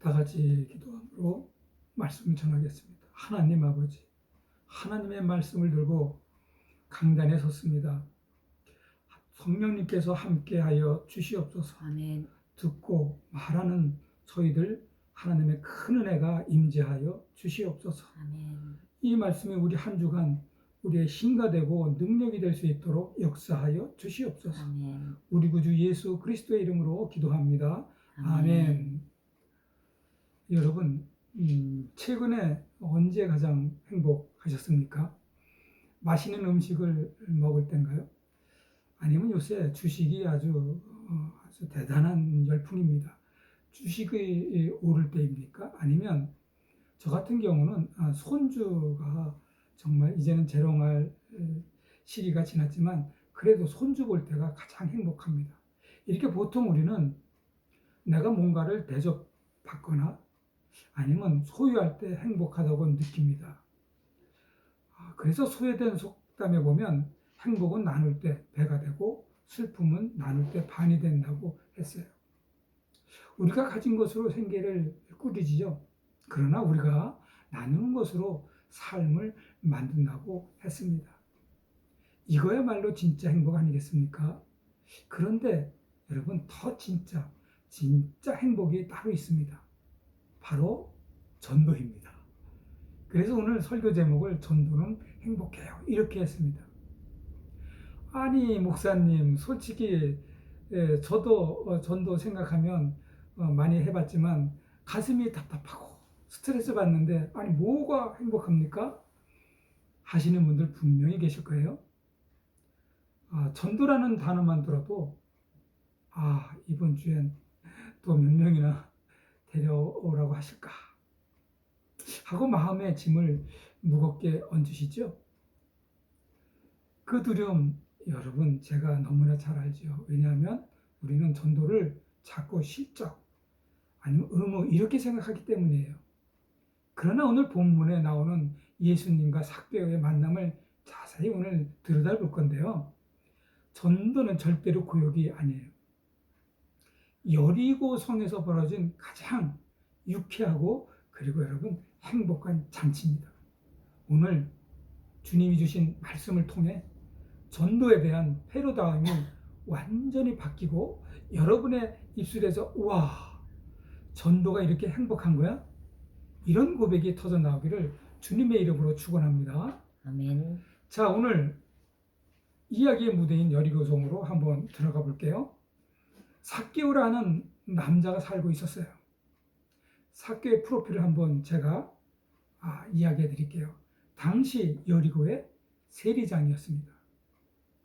다 같이 기도함으로 말씀을 전하겠습니다. 하나님 아버지, 하나님의 말씀을 들고 강단에 섰습니다. 성령님께서 함께하여 주시옵소서. 아멘. 듣고 말하는 저희들 하나님의 큰 은혜가 임재하여 주시옵소서. 아멘. 이 말씀이 우리 한 주간 우리의 힘가 되고 능력이 될 수 있도록 역사하여 주시옵소서. 아멘. 우리 구주 예수 그리스도의 이름으로 기도합니다. 아멘. 여러분, 최근에 언제 가장 행복하셨습니까? 맛있는 음식을 먹을 때인가요? 아니면 요새 주식이 아주 대단한 열풍입니다. 주식이 오를 때입니까? 아니면 저 같은 경우는 손주가 정말 이제는 재롱할 시기가 지났지만 그래도 손주 볼 때가 가장 행복합니다. 이렇게 보통 우리는 내가 뭔가를 대접받거나 아니면 소유할 때 행복하다고 느낍니다. 그래서 소외된 속담에 보면 행복은 나눌 때 배가 되고 슬픔은 나눌 때 반이 된다고 했어요. 우리가 가진 것으로 생계를 꾸리지요. 그러나 우리가 나누는 것으로 삶을 만든다고 했습니다. 이거야말로 진짜 행복 아니겠습니까? 그런데 여러분 더 진짜 행복이 따로 있습니다. 바로 전도입니다. 그래서 오늘 설교 제목을 전도는 행복해요 이렇게 했습니다. 아니 목사님 솔직히 저도 전도 생각하면 많이 해봤지만 가슴이 답답하고 스트레스 받는데 아니 뭐가 행복합니까? 하시는 분들 분명히 계실 거예요. 전도라는 단어만 들어도 이번 주엔 또 몇 명이나 데려오라고 하실까 하고 마음의 짐을 무겁게 얹으시죠. 그 두려움 여러분 제가 너무나 잘 알죠. 왜냐하면 우리는 전도를 자꾸 실적 아니면 의무 이렇게 생각하기 때문이에요. 그러나 오늘 본문에 나오는 예수님과 삭개오의 만남을 자세히 오늘 들여다볼 건데요. 전도는 절대로 고역이 아니에요. 여리고 성에서 벌어진 가장 유쾌하고 그리고 여러분 행복한 잔치입니다. 오늘 주님이 주신 말씀을 통해 전도에 대한 패러다임이 완전히 바뀌고 여러분의 입술에서 우와 전도가 이렇게 행복한 거야? 이런 고백이 터져 나오기를 주님의 이름으로 축원합니다. 아멘. 자, 오늘 이야기의 무대인 여리고성으로 한번 들어가 볼게요. 삭개오라는 남자가 살고 있었어요. 삭개오의 프로필을 한번 제가 이야기해 드릴게요. 당시 여리고의 세리장이었습니다.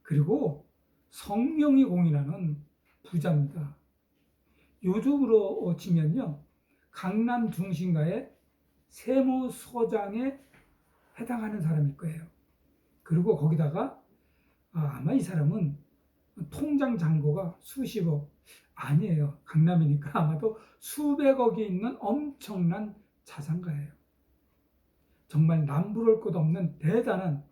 그리고 성령이 공인하는 부자입니다. 요즘으로 치면요, 강남 중심가의 세무서장에 해당하는 사람일 거예요. 그리고 거기다가 아마 이 사람은 통장 잔고가 수십억 아니에요. 강남이니까 아마도 수백억이 있는 엄청난 자산가예요. 정말 남부러울 것 없는 대단한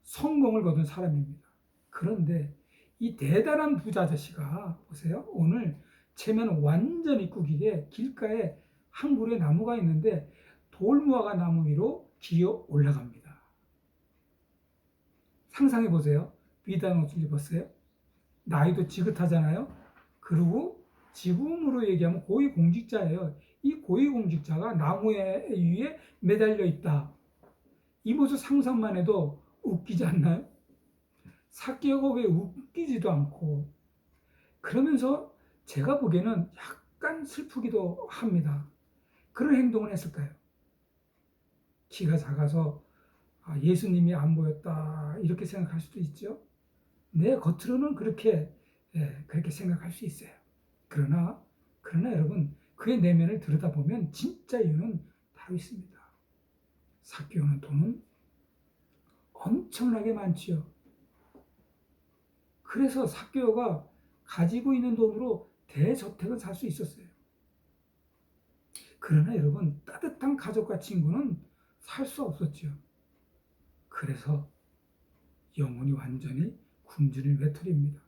성공을 거둔 사람입니다. 그런데 이 대단한 부자 아저씨가 보세요. 오늘 체면 완전히 꾸기게 길가에 한 그루의 나무가 있는데 돌무화과 나무 위로 기어 올라갑니다. 상상해 보세요. 비단 옷을 입었어요. 나이도 지긋하잖아요. 그리고 지금으로 얘기하면 고위공직자예요. 이 고위공직자가 나무 위에 매달려 있다. 이 모습 상상만 해도 웃기지 않나요? 삭개오가 왜 웃기지도 않고 그러면서 제가 보기에는 약간 슬프기도 합니다. 그런 행동을 했을까요? 키가 작아서 예수님이 안 보였다 이렇게 생각할 수도 있죠. 내 겉으로는 그렇게 생각할 수 있어요. 그러나 여러분 그의 내면을 들여다보면 진짜 이유는 따로 있습니다. 삭개오는 돈은 엄청나게 많지요. 그래서 삭개오가 가지고 있는 돈으로 대저택을 살 수 있었어요. 그러나 여러분 따뜻한 가족과 친구는 살 수 없었죠. 그래서 영혼이 완전히 굶주린 외톨이입니다.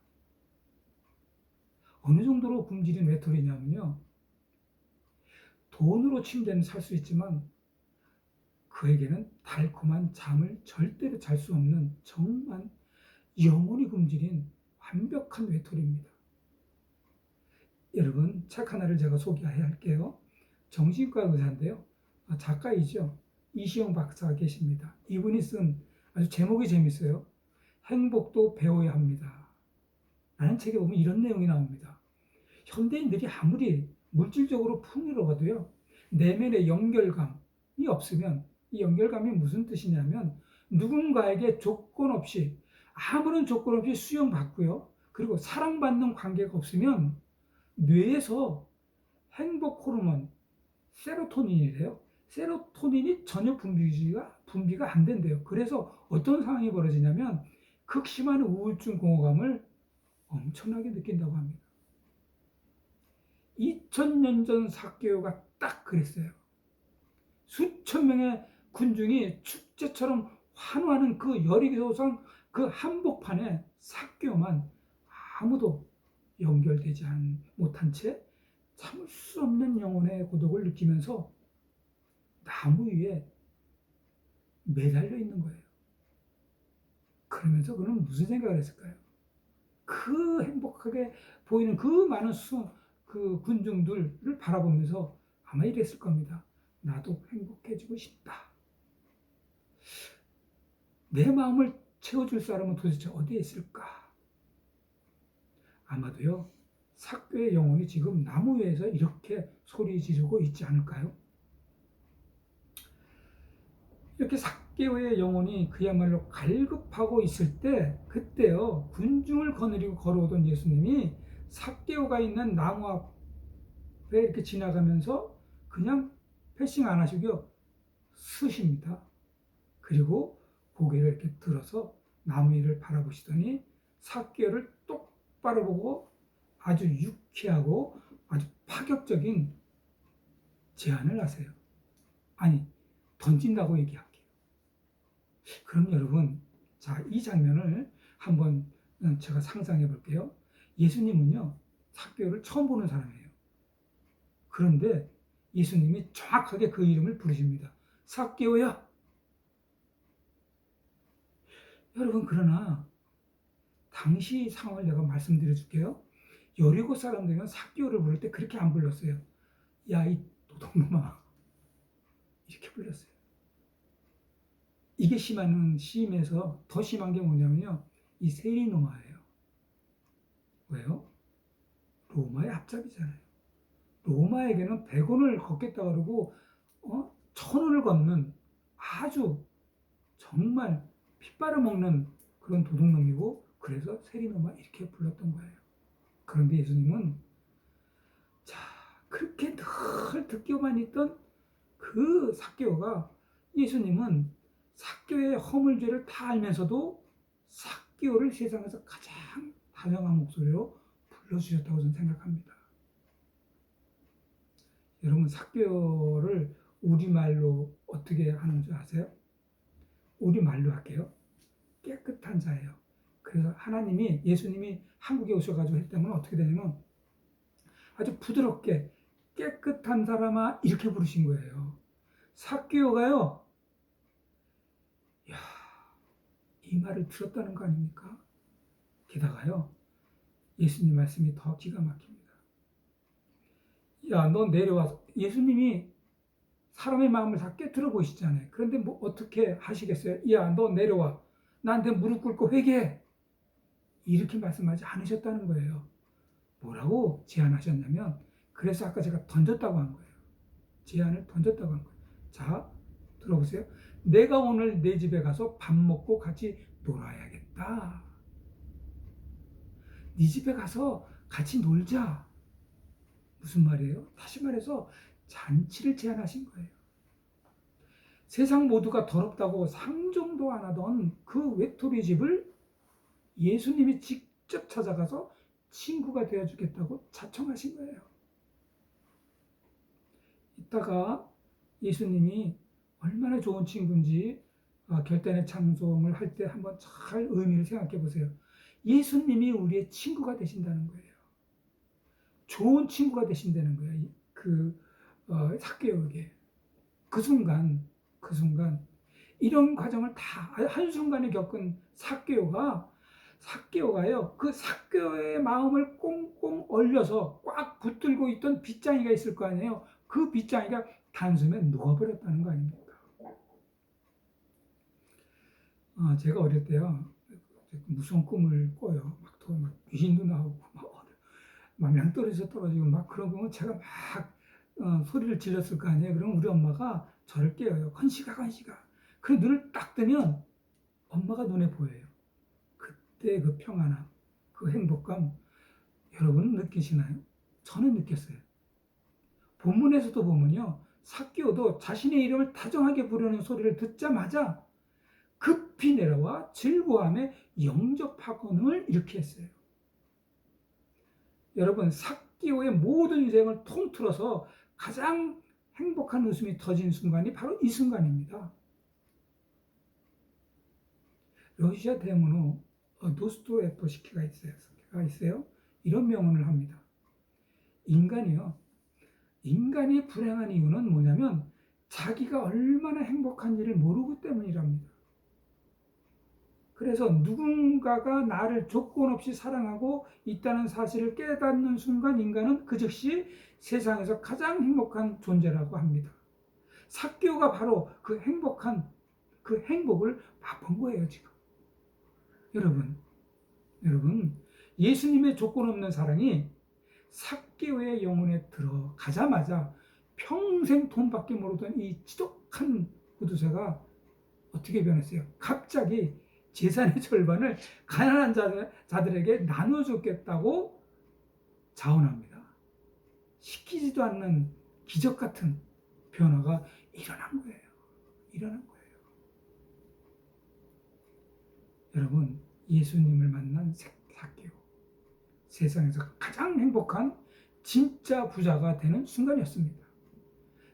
어느 정도로 굶주린 외톨이냐면요. 돈으로 침대는 살 수 있지만 그에게는 달콤한 잠을 절대로 잘 수 없는 정말 영혼이 굶주린 완벽한 외톨이입니다. 여러분, 책 하나를 제가 소개해야 할게요. 정신과 의사인데요. 작가이죠. 이시영 박사가 계십니다. 이분이 쓴 아주 제목이 재밌어요. 행복도 배워야 합니다. 라는 책에 보면 이런 내용이 나옵니다. 현대인들이 아무리 물질적으로 풍요로워도요, 내면의 연결감이 없으면, 이 연결감이 무슨 뜻이냐면 누군가에게 조건 없이, 아무런 조건 없이 수용받고요, 그리고 사랑받는 관계가 없으면 뇌에서 행복 호르몬 세로토닌이래요. 세로토닌이 전혀 분비가 안 된대요. 그래서 어떤 상황이 벌어지냐면 극심한 우울증 공허감을 엄청나게 느낀다고 합니다. 2000년 전 사케오가 딱 그랬어요. 수천 명의 군중이 축제처럼 환호하는 그 열이교상 그 한복판에 사케오만 아무도 연결되지 못한 채 참을 수 없는 영혼의 고독을 느끼면서 나무 위에 매달려 있는 거예요. 그러면서 그는 무슨 생각을 했을까요? 그 행복하게 보이는 그 많은 그 군중들을 바라보면서 아마 이랬을 겁니다. 나도 행복해지고 싶다. 내 마음을 채워줄 사람은 도대체 어디에 있을까? 아마도요, 사케오의 영혼이 지금 나무 위에서 이렇게 소리 지르고 있지 않을까요? 이렇게 사케오의 영혼이 그야말로 갈급하고 있을 때, 그때요, 군중을 거느리고 걸어오던 예수님이 사케오가 있는 나무 앞에 이렇게 지나가면서 그냥 패싱 안 하시고요, 쓰십니다. 그리고 고개를 이렇게 들어서 나무 위를 바라보시더니 사케오를 똑바로 보고 아주 유쾌하고 아주 파격적인 제안을 하세요. 아니, 던진다고 얘기할게요. 그럼 여러분, 자, 이 장면을 한번 제가 상상해 볼게요. 예수님은요, 사케오를 처음 보는 사람이에요. 그런데 예수님이 정확하게 그 이름을 부르십니다. 사케오야. 여러분, 그러나 당시 상황을 내가 말씀드려 줄게요. 여리고 사람들은 사케오를 부를 때 그렇게 안 불렀어요. 야, 이 도둑놈아. 이렇게 불렀어요. 이게 심해서 더 심한 게 뭐냐면요, 이 세리노마예요. 왜요? 로마의 앞잡이잖아요. 로마에게는 100원을 걷겠다 그러고 1000원을 걷는 아주 정말 피 빨아먹는 그런 도둑놈이고, 그래서 세리노마 이렇게 불렀던 거예요. 그런데 예수님은, 자, 그렇게 늘 듣기만 있던 그 사케오가, 예수님은 사케오의 허물죄를 다 알면서도 사케오를 세상에서 가장 다정한 목소리로 불러주셨다고 저는 생각합니다. 여러분, 사케오를 우리말로 어떻게 하는 줄 아세요? 우리말로 할게요. 깨끗한 자예요. 그래서 하나님이, 예수님이 한국에 오셔가지고 했다면 어떻게 되냐면 아주 부드럽게 깨끗한 사람아 이렇게 부르신 거예요. 사케오가요, 야, 이 말을 들었다는 거 아닙니까? 게다가요, 예수님 말씀이 더 기가 막힙니다. 야, 너 내려와서, 예수님이 사람의 마음을 다 깨트려 보시잖아요. 그런데 뭐 어떻게 하시겠어요? 야, 너 내려와. 나한테 무릎 꿇고 회개해. 이렇게 말씀하지 않으셨다는 거예요. 뭐라고 제안하셨냐면, 그래서 아까 제가 던졌다고 한 거예요. 제안을 던졌다고 한 거예요. 자, 들어보세요. 내가 오늘 내 집에 가서 밥 먹고 같이 놀아야겠다. 네 집에 가서 같이 놀자. 무슨 말이에요? 다시 말해서 잔치를 제안하신 거예요. 세상 모두가 더럽다고 상종도 안 하던 그 외톨이 집을 예수님이 직접 찾아가서 친구가 되어주겠다고 자청하신 거예요. 이따가 예수님이 얼마나 좋은 친구인지 결단의 찬송을 할 때 한번 잘 의미를 생각해 보세요. 예수님이 우리의 친구가 되신다는 거예요. 좋은 친구가 되신다는 거예요. 삭개오에게 그 순간 이런 과정을 다 한순간에 겪은 삭개오가요, 그 삭개오의 마음을 꽁꽁 얼려서 꽉 붙들고 있던 빗장이가 있을 거 아니에요. 그 빗장이가 단숨에 녹아버렸다는 거 아닙니까? 제가 어릴 때요, 무서운 꿈을 꿔요. 막 귀신도 나오고, 막 양떨어져 떨어지고, 막 그런 거면 제가 막 소리를 질렀을 거 아니에요. 그럼 우리 엄마가 저를 깨워요. 건식아, 건식아. 그 눈을 딱 뜨면 엄마가 눈에 보여요. 그때 그 평안함, 그 행복감, 여러분은 느끼시나요? 저는 느꼈어요. 본문에서도 보면요, 삭개오도 자신의 이름을 다정하게 부르는 소리를 듣자마자 급히 내려와 즐거워함에 영접하건을 이렇게 했어요. 여러분, 삭개오의 모든 인생을 통틀어서 가장 행복한 웃음이 터진 순간이 바로 이 순간입니다. 러시아 대문호 도스토옙스키가 있어요. 이런 명언을 합니다. 인간이 불행한 이유는 뭐냐면 자기가 얼마나 행복한지를 모르기 때문이랍니다. 그래서 누군가가 나를 조건 없이 사랑하고 있다는 사실을 깨닫는 순간 인간은 그 즉시 세상에서 가장 행복한 존재라고 합니다. 삭개오가 바로 그 행복을 맛본 거예요, 지금. 여러분, 예수님의 조건 없는 사랑이 삭개오의 영혼에 들어가자마자 평생 돈밖에 모르던 이 지독한 구두쇠가 어떻게 변했어요? 갑자기 재산의 절반을 가난한 자들에게 나눠줬겠다고 자원합니다. 시키지도 않는 기적 같은 변화가 일어난 거예요. 여러분, 예수님을 만난 삭개오, 세상에서 가장 행복한 진짜 부자가 되는 순간이었습니다.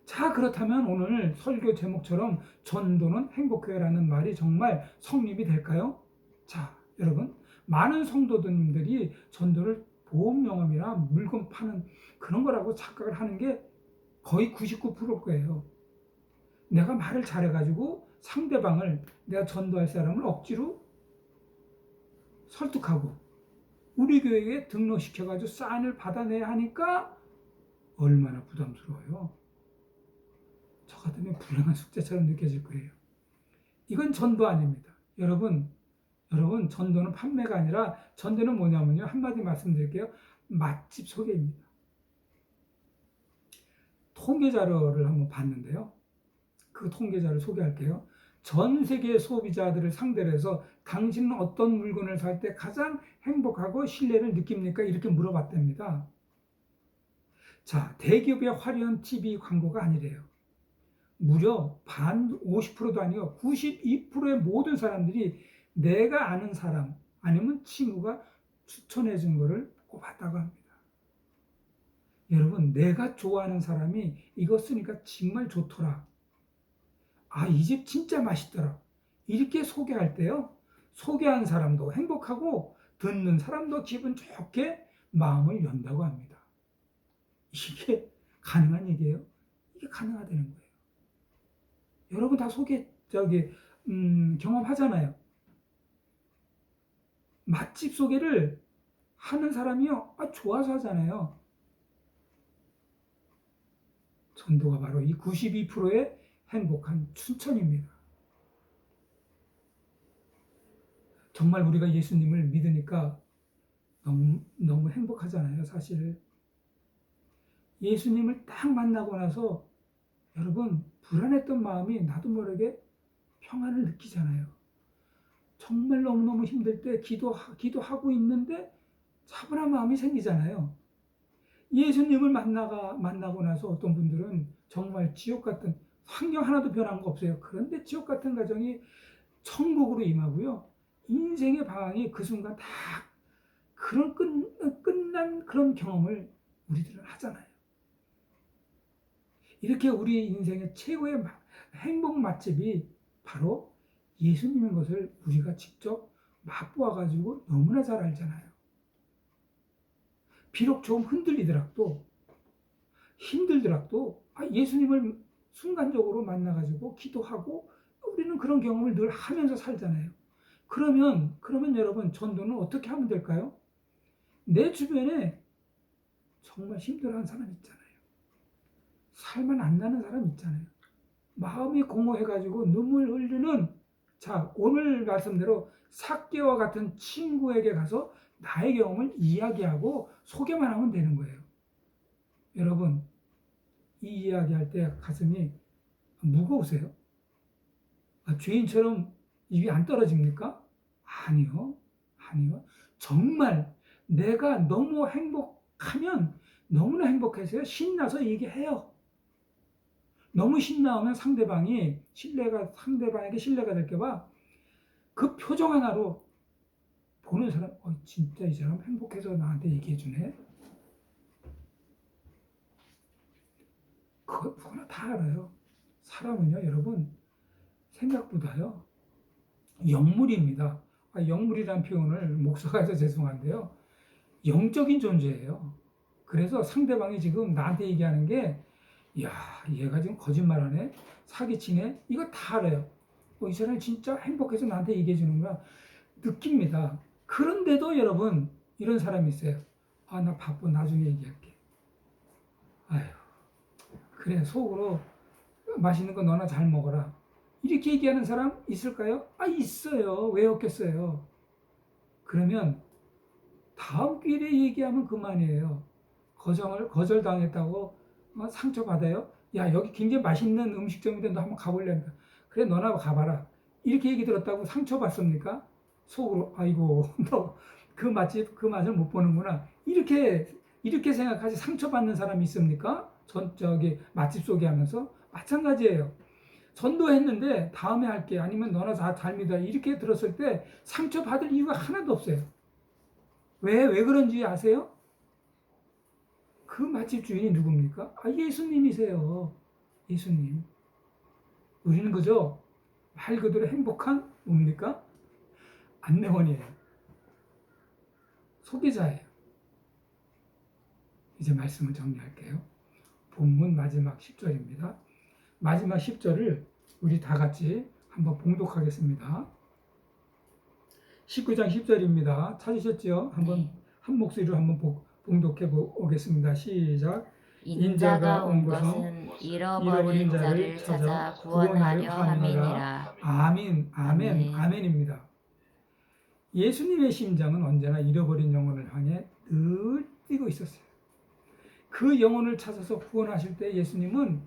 자, 그렇다면 오늘 설교 제목처럼 전도는 행복해라는 말이 정말 성립이 될까요? 자, 여러분, 많은 성도님들이 전도를 보험 영업이나 물건 파는 그런 거라고 착각을 하는 게 거의 99%일 거예요. 내가 말을 잘해가지고 상대방을, 내가 전도할 사람을 억지로 설득하고 우리 교회에 등록시켜가지고 사인을 받아내야 하니까 얼마나 부담스러워요. 저 같으면 불행한 숙제처럼 느껴질 거예요. 이건 전도 아닙니다. 여러분, 전도는 판매가 아니라 전도는 뭐냐면요, 한마디 말씀드릴게요. 맛집 소개입니다. 통계 자료를 한번 봤는데요, 그 통계 자료를 소개할게요. 전 세계 소비자들을 상대로 해서 당신은 어떤 물건을 살 때 가장 행복하고 신뢰를 느낍니까? 이렇게 물어봤답니다. 자, 대기업의 화려한 TV 광고가 아니래요. 무려 50%도 아니고 92%의 모든 사람들이 내가 아는 사람 아니면 친구가 추천해 준 거를 꼽았다고 합니다. 여러분, 내가 좋아하는 사람이 이거 쓰니까 정말 좋더라. 이 집 진짜 맛있더라. 이렇게 소개할 때요, 소개한 사람도 행복하고 듣는 사람도 기분 좋게 마음을 연다고 합니다. 이게 가능한 얘기예요? 이게 가능하다는 거예요. 여러분 다 경험하잖아요. 맛집 소개를 하는 사람이요, 좋아서 하잖아요. 전도가 바로 이 92%의 행복한 추천입니다. 정말 우리가 예수님을 믿으니까 너무 행복하잖아요, 사실. 예수님을 딱 만나고 나서 여러분, 불안했던 마음이 나도 모르게 평안을 느끼잖아요. 정말 너무너무 힘들 때 기도하고 있는데 차분한 마음이 생기잖아요. 예수님을 만나고 나서 어떤 분들은 정말 지옥 같은, 환경 하나도 변한 거 없어요. 그런데 지옥 같은 가정이 천국으로 임하고요. 인생의 방향이 그 순간 다 그런 끝난 그런 경험을 우리들은 하잖아요. 이렇게 우리 인생의 최고의 행복 맛집이 바로 예수님인 것을 우리가 직접 맛보아가지고 너무나 잘 알잖아요. 비록 좀 흔들리더라도 힘들더라도 예수님을 순간적으로 만나가지고 기도하고 우리는 그런 경험을 늘 하면서 살잖아요. 그러면 여러분 전도는 어떻게 하면 될까요? 내 주변에 정말 힘들어하는 사람 있잖아요. 살만 안 나는 사람 있잖아요. 마음이 공허해가지고 눈물 흘리는, 자, 오늘 말씀대로 삭개와 같은 친구에게 가서 나의 경험을 이야기하고 소개만 하면 되는 거예요. 여러분, 이 이야기할 때 가슴이 무거우세요? 죄인처럼 입이 안 떨어집니까? 아니요. 아니요. 정말 내가 너무 행복하면 너무나 행복해서요. 신나서 얘기해요. 너무 신나면 상대방에게 신뢰가 될까봐 그 표정 하나로 보는 사람, 진짜 이 사람 행복해서 나한테 얘기해주네. 그거나 다 알아요. 사람은요, 여러분, 생각보다요, 영물입니다. 영물이라는 표현을 목사가 해서 죄송한데요. 영적인 존재예요. 그래서 상대방이 지금 나한테 얘기하는 게, 야, 얘가 지금 거짓말하네? 사기치네? 이거 다 알아요. 이 사람이 진짜 행복해서 나한테 얘기해 주는 거야. 느낍니다. 그런데도 여러분, 이런 사람이 있어요. 나 바빠. 나중에 얘기할게. 아휴, 그래, 속으로 맛있는 거 너나 잘 먹어라. 이렇게 얘기하는 사람 있을까요? 있어요. 왜 없겠어요? 그러면 다음 기회에 얘기하면 그만이에요. 거절당했다고 상처받아요? 야, 여기 굉장히 맛있는 음식점인데 너 한번 가볼래? 그래, 너나 가봐라. 이렇게 얘기 들었다고 상처받습니까? 속으로, 아이고, 너 그 맛집, 그 맛을 못 보는구나. 이렇게 생각하지 상처받는 사람이 있습니까? 저기 맛집 소개하면서? 마찬가지예요. 전도했는데 다음에 할게. 아니면 너나 잘 믿어. 이렇게 들었을 때 상처받을 이유가 하나도 없어요. 왜 그런지 아세요? 그 맛집 주인이 누굽니까? 예수님이세요. 예수님. 우리는 그저 말 그대로 행복한 뭡니까? 안내원이에요. 소개자예요. 이제 말씀을 정리할게요. 본문 마지막 10절입니다. 마지막 10절을 우리 다 같이 한번 봉독하겠습니다. 19장 10절입니다. 찾으셨죠? 한번 한 목소리로 한번 봉독해 보겠습니다. 시작. 인자가 온 것은 잃어버린 자를 찾아 구원하려 함이니라. 아멘, 아멘, 아멘입니다. 예수님의 심장은 언제나 잃어버린 영혼을 향해 늘 뛰고 있었어요. 그 영혼을 찾아서 구원하실 때 예수님은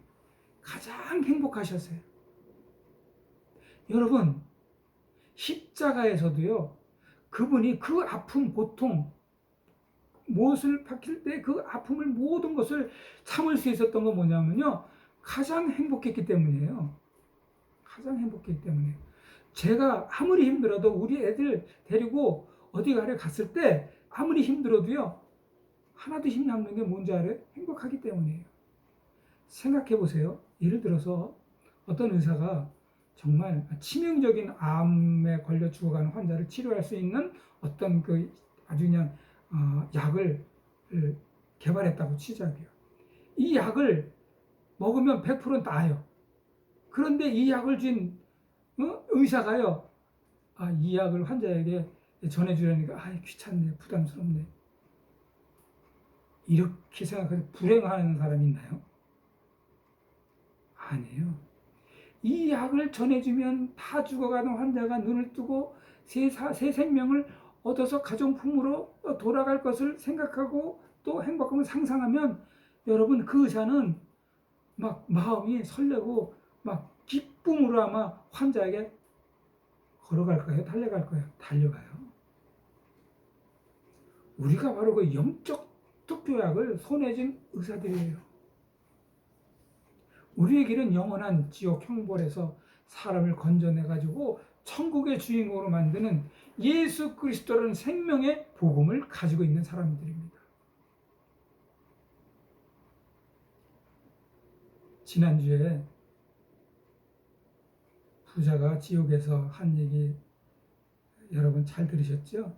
가장 행복하셨어요. 여러분, 십자가에서도요, 그분이 그 아픔, 고통, 못을 박힐 때 그 아픔을 모든 것을 참을 수 있었던 건 뭐냐면요, 가장 행복했기 때문이에요. 가장 행복했기 때문에. 제가 아무리 힘들어도 우리 애들 데리고 어디 가래 갔을 때 아무리 힘들어도요, 하나도 힘 남는 게 뭔지 알아요? 행복하기 때문이에요. 생각해 보세요. 예를 들어서 어떤 의사가 정말 치명적인 암에 걸려 죽어가는 환자를 치료할 수 있는 어떤 그 아주 그냥 약을 개발했다고 치자고요. 이 약을 먹으면 100% 나아요. 그런데 이 약을 준 의사가요, 이 약을 환자에게 전해주려니까 귀찮네, 부담스럽네. 이렇게 생각해서 불행하는 사람이 있나요? 아니에요. 이 약을 전해주면 다 죽어가는 환자가 눈을 뜨고 새 생명을 얻어서 가정품으로 돌아갈 것을 생각하고 또 행복함을 상상하면 여러분, 그 의사는 막 마음이 설레고 막 기쁨으로 아마 환자에게 걸어갈까요? 달려갈까요? 달려가요. 우리가 바로 그 영적 특효약을 손에 쥔 의사들이에요. 우리의 길은 영원한 지옥 형벌에서 사람을 건져내가지고 천국의 주인공으로 만드는 예수 그리스도라는 생명의 복음을 가지고 있는 사람들입니다. 지난주에 부자가 지옥에서 한 얘기 여러분 잘 들으셨죠?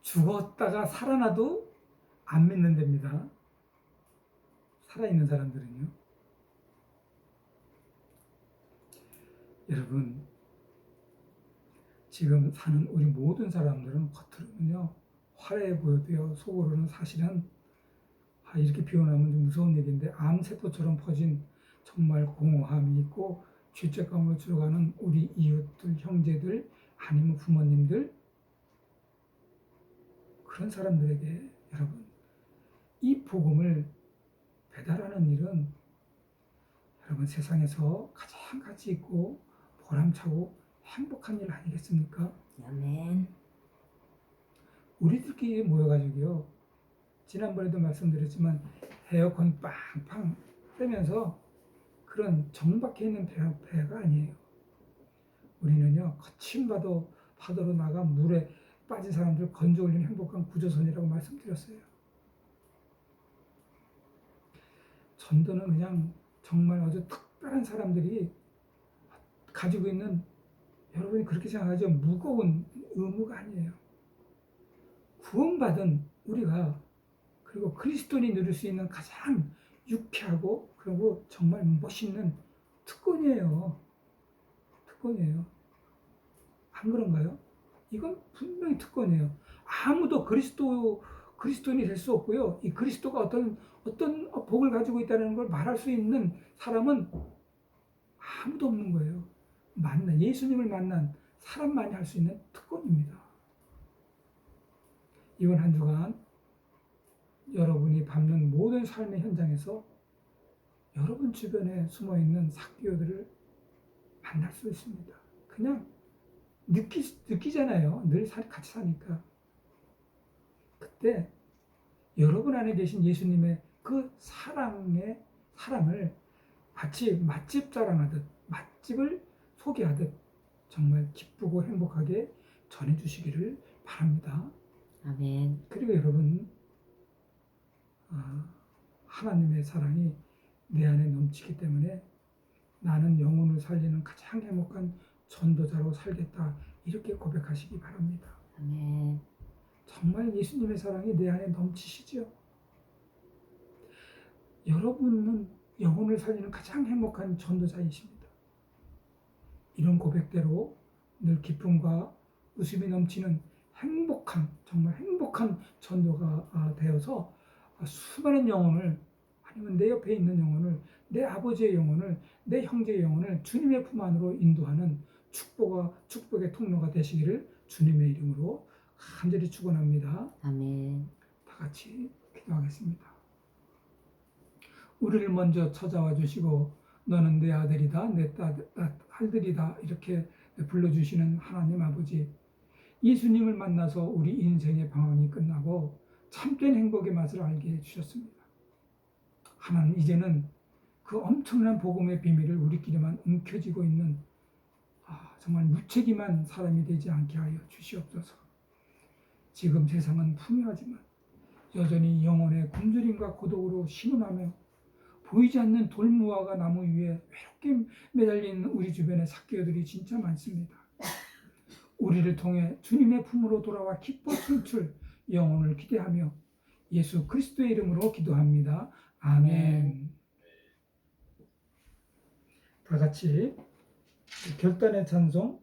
죽었다가 살아나도 안 믿는 데입니다. 살아있는 사람들은요. 여러분, 지금 사는 우리 모든 사람들은 겉으로는요 화려해 보여도요 속으로는 사실은 이렇게 표현하면 좀 무서운 얘기인데 암세포처럼 퍼진 정말 공허함이 있고 죄책감으로 들어가는 우리 이웃들, 형제들, 아니면 부모님들, 그런 사람들에게 여러분 이 복음을 배달하는 일은 여러분 세상에서 가장 가치 있고 보람차고 행복한 일 아니겠습니까? 아멘. 우리들끼리 모여가지고요. 지난번에도 말씀드렸지만 에어컨 빵빵 뜨면서 그런 정박해 있는 배가 아니에요. 우리는요 거친 파도로 나가 물에 빠진 사람들 건져 올리는 행복한 구조선이라고 말씀드렸어요. 전도는 그냥 정말 아주 특별한 사람들이 가지고 있는, 여러분이 그렇게 생각하죠? 무거운 의무가 아니에요. 구원받은 우리가, 그리고 그리스도인이 누릴 수 있는 가장 유쾌하고 그리고 정말 멋있는 특권이에요. 특권이에요. 안 그런가요? 이건 분명히 특권이에요. 아무도 그리스도인이 될 수 없고요. 이 그리스도가 어떤 복을 가지고 있다는 걸 말할 수 있는 사람은 아무도 없는 거예요. 예수님을 만난 사람만이 할 수 있는 특권입니다. 이번 한 주간 여러분이 밟는 모든 삶의 현장에서 여러분 주변에 숨어있는 삭개오들을 만날 수 있습니다. 그냥 느끼잖아요. 늘 같이 사니까. 그때 여러분 안에 계신 예수님의 그 사랑을 마치 맛집 자랑하듯, 맛집을 소개하듯 정말 기쁘고 행복하게 전해주시기를 바랍니다. 아멘. 그리고 여러분, 하나님의 사랑이 내 안에 넘치기 때문에 나는 영혼을 살리는 가장 행복한 전도자로 살겠다, 이렇게 고백하시기 바랍니다. 아멘. 정말 예수님의 사랑이 내 안에 넘치시죠? 여러분은 영혼을 살리는 가장 행복한 전도자이십니다. 이런 고백대로 늘 기쁨과 웃음이 넘치는 정말 행복한 전도가 되어서 수많은 영혼을, 아니면 내 옆에 있는 영혼을, 내 아버지의 영혼을, 내 형제의 영혼을 주님의 품 안으로 인도하는 축복의 통로가 되시기를 주님의 이름으로 간절히 축원합니다. 아멘. 다 같이 기도하겠습니다. 우리를 먼저 찾아와 주시고 너는 내 아들이다, 내 딸들이다, 이렇게 불러주시는 하나님 아버지, 예수님을 만나서 우리 인생의 방황이 끝나고 참된 행복의 맛을 알게 해주셨습니다. 하나님, 이제는 그 엄청난 복음의 비밀을 우리끼리만 움켜쥐고 있는 정말 무책임한 사람이 되지 않게 하여 주시옵소서. 지금 세상은 풍요하지만 여전히 영혼의 굶주림과 고독으로 신음하며 보이지 않는 돌무화과 나무 위에 외롭게 매달린 우리 주변의 삭개오들이 진짜 많습니다. 우리를 통해 주님의 품으로 돌아와 기뻐 춤출 영혼을 기대하며 예수 그리스도의 이름으로 기도합니다. 아멘. 다 같이 결단의 찬송